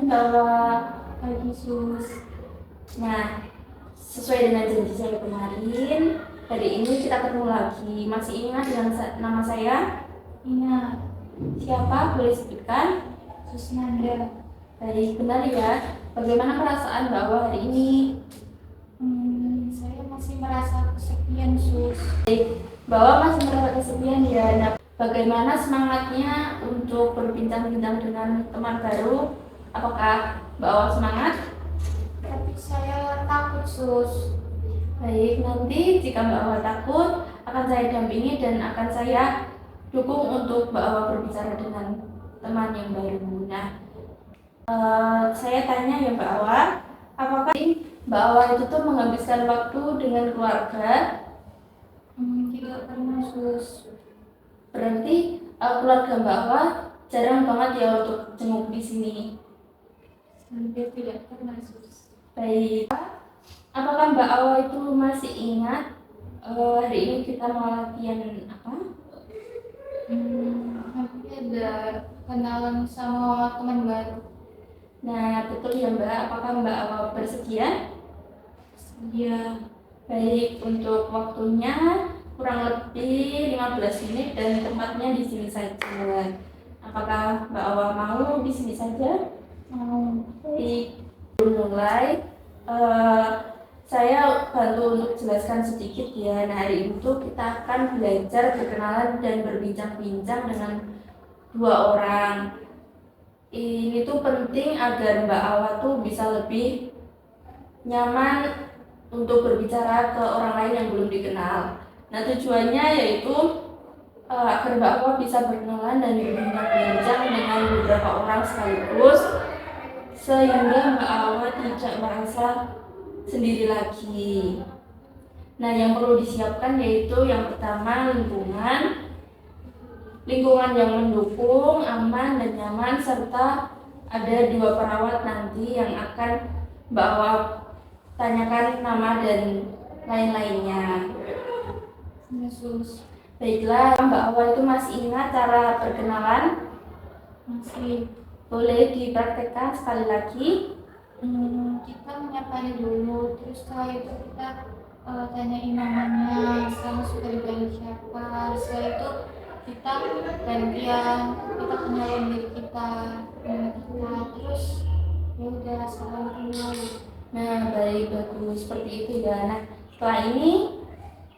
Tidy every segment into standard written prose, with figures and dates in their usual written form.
bahwa pagi sus. Nah, sesuai dengan janji saya kemarin, hari ini kita ketemu lagi. Masih ingat dengan nama saya? Ingat. Siapa? Boleh sebutkan? Susnanda. Baik, benar ya. Bagaimana perasaan Mbak Awa hari ini? Saya masih merasa kesepian, Sus. Baik, Mbak Awa masih merasa kesepian ya. Nah, bagaimana semangatnya untuk berbincang-bincang dengan teman baru? Apakah Mbak Awa semangat? Tapi saya takut, Sus. Baik, nanti jika Mbak Awa takut, akan saya dampingi dan akan saya dukung untuk Mbak Awa berbicara dengan teman yang baru. Nah, saya tanya ya Mbak Awa, apakah Mbak Awa itu tuh menghabiskan waktu dengan keluarga? Tidak pernah, Sus. Berarti keluarga Mbak Awa jarang banget ya untuk jenguk di sini. Hampir tidak pernah, Sus. Baik. Apakah Mbak Awa itu masih ingat hari ini kita mau latihan apa? Nanti ada kenalan sama teman baru. Nah, betul ya Mbak. Apakah Mbak Awa bersedia? Bersedia. Baik, untuk waktunya kurang lebih 15 menit dan tempatnya di sini saja. Apakah Mbak Awa mau di sini saja? Mau. Baik, mulai. Saya bantu untuk jelaskan sedikit ya. Nah, hari itu kita akan belajar berkenalan dan berbincang-bincang dengan dua orang. Ini tuh penting agar Mbak Awa tuh bisa lebih nyaman untuk berbicara ke orang lain yang belum dikenal. Nah, tujuannya yaitu agar Mbak Awa bisa berkenalan dan berbincang-bincang dengan beberapa orang sekaligus, sehingga Mbak Awa tidak merasa sendiri lagi. Nah, yang perlu disiapkan yaitu yang pertama lingkungan yang mendukung, aman dan nyaman, serta ada 2 perawat nanti yang akan Mbak Awa tanyakan nama dan lain-lainnya. Yesus. Baiklah, Mbak Awa itu masih ingat cara perkenalan? Masih. Boleh dipraktekkan sekali lagi? Kita menyapanya dulu, terus setelah itu kita tanyain namanya, sama suka dipanggil siapa. Setelah itu kita gantian, kita kenalin diri kita, terus ya udah salam kenal. Nah, baik, bagus, seperti itu ya. Nah, setelah ini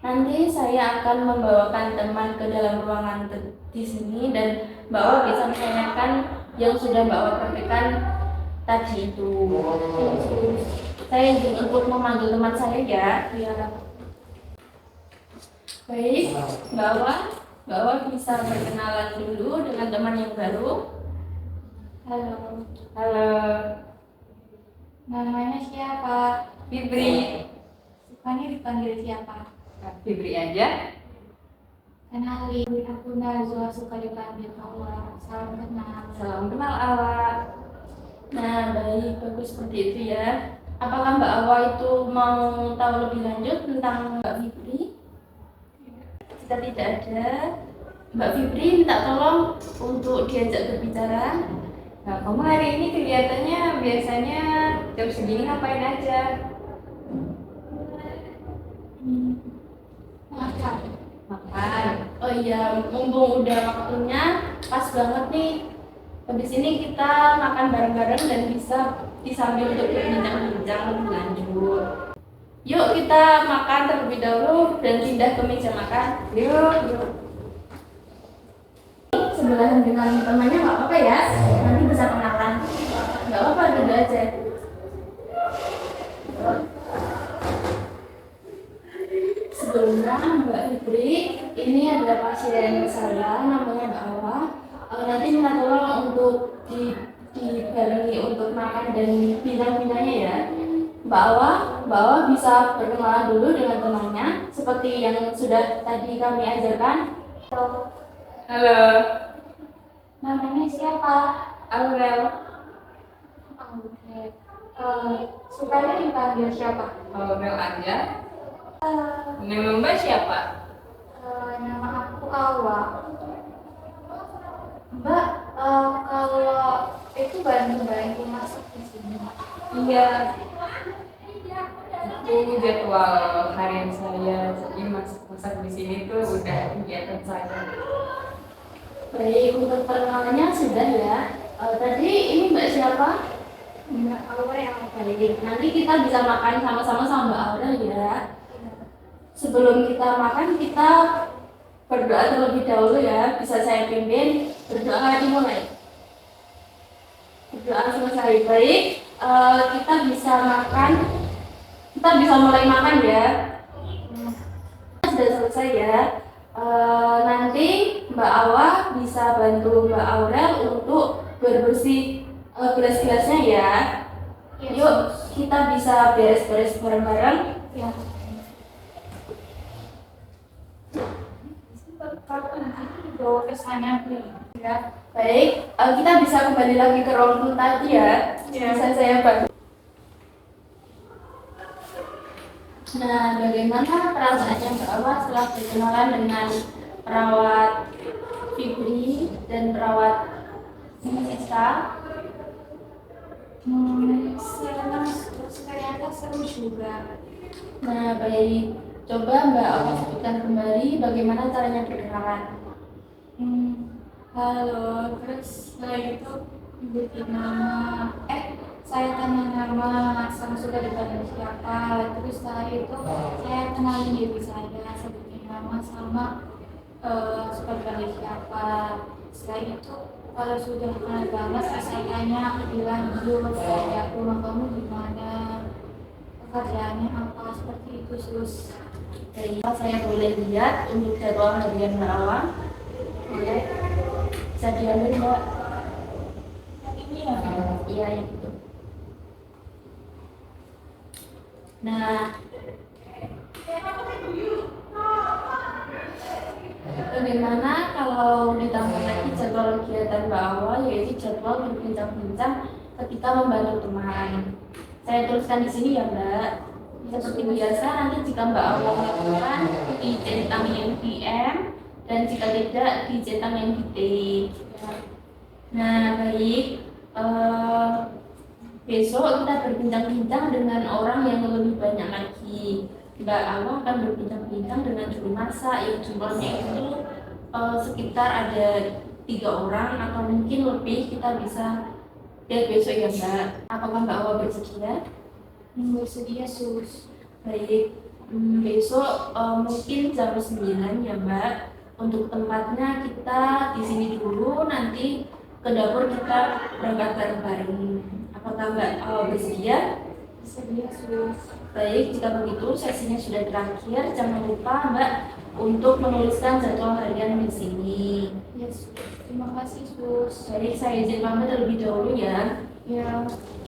nanti saya akan membawakan teman ke dalam ruangan di sini dan Mbak Awa bisa menanyakan yang sudah Mbak Awa praktekkan tadi itu. Saya izin untuk memanggil teman saya ya. Baik, Mbak Awa bisa berkenalan dulu dengan teman yang baru. Halo. Halo. Namanya siapa? Fibri. Sukanya dipanggil siapa? Fibri aja. Kenalin, aku Nazwa, suka dipanggil Awa. Salam kenal. Salam kenal Awa. Nah, baik, bagus seperti itu ya. Apakah Mbak Awa itu mau tahu lebih lanjut tentang Mbak Fibri? Jika tidak ada, Mbak Fibri minta tolong untuk diajak berbicara. Nah, kamu hari ini kelihatannya biasanya jam segini ngapain aja? Makan. Makan. Oh iya, mumpung udah waktunya pas banget nih. Habis ini kita makan bareng-bareng dan bisa disambil untuk berbincang-bincang lebih lanjut. Yuk kita makan terlebih dahulu dan pindah ke meja makan. Yuk. Sebelahan dengan temannya nggak apa-apa ya, nanti bisa kenalan. Nggak apa-apa, duduk aja. Sebelumnya Mbak Fibri, ini adalah pasien saya, namanya Mbak Awa. Nanti minta tolong untuk dibarengi untuk makan dan bintang-bintangnya ya. Mbak Awa bisa berkenalan dulu dengan temannya seperti yang sudah tadi kami ajarkan. Halo. Namanya siapa? Aurel. Sukanya dipanggil siapa? Aurel aja. Nama Mbak siapa? Nama aku Awa. Mbak, kalau itu bantu masak Iya, itu jadwal harian saya. Jadi masak di sini tuh udah kegiatan saya. Baik, untuk perkenalannya sudah ya. Tadi ini Mbak siapa? Mbak Aura yang Baik, nanti kita bisa makan sama-sama sama Mbak Aura ya. Sebelum kita makan, kita berdoa terlebih dahulu ya. Bisa saya pimpin, berdoa dimulai. Berdoa selesai. Baik, kita bisa makan. Kita bisa mulai makan ya. Sudah selesai ya. Nanti Mbak Awa bisa bantu Mbak Aurel untuk berbersih gelas-gelasnya ya. Yuk kita bisa beres-beres bareng-bareng. Ya. Bawa ke sana Ya. Baik, kita bisa kembali lagi ke ruang tadi ya. Bisa saya bantu. Nah, bagaimana perasaannya Mbak Awa setelah berkenalan dengan perawat Fibri dan perawat Sista? senang, ternyata seru juga. Nah, baik. Coba Mbak Awa sebutkan kembali bagaimana caranya berkenalan. Halo, terus setelah itu bikin nama, saya tanya nama, sama suka dipanggil siapa. Terus setelah itu saya kenalin diri saya, sebutin nama sama suka dipanggil siapa. Setelah itu kalau sudah kenal banget, saya tanya lebih lanjut kayak rumah kamu di mana, pekerjaannya apa, seperti itu sus. Baik, saya boleh lihat untuk jadwal harian Mbak Awa. Boleh. Bisa diambil Mbak. Ini ya. Iya, yang itu. Nah, bagaimana kalau ditambah lagi jadwal kegiatan Mbak Awa, yaitu jadwal berbincang-bincang ketika membantu teman. Saya tuliskan di sini ya Mbak. Seperti biasa, nanti jika Mbak Awa melakukan dicentang yang DM dan jika tidak dicentang yang D. Nah, baik. Besok kita berbincang-bincang dengan orang yang lebih banyak lagi. Mbak Awa akan berbincang-bincang dengan juru masak yang jumlahnya itu sekitar ada 3 orang atau mungkin lebih. Kita bisa lihat besok ya Mbak. Apakah Mbak Awa bersedia? Bersedia sus. Baik, besok mungkin jam 9 ya Mbak. Untuk tempatnya kita di sini dulu, nanti ke dapur kita berangkat bareng-bareng. Apakah Mbak Awa bersedia? Bersedia sus. Baik, jika begitu sesinya sudah berakhir. Jangan lupa Mbak untuk menuliskan jadwal harian di sini. Yes, terima kasih sus. Baik, saya izin pamit terlebih dahulu ya. Ya.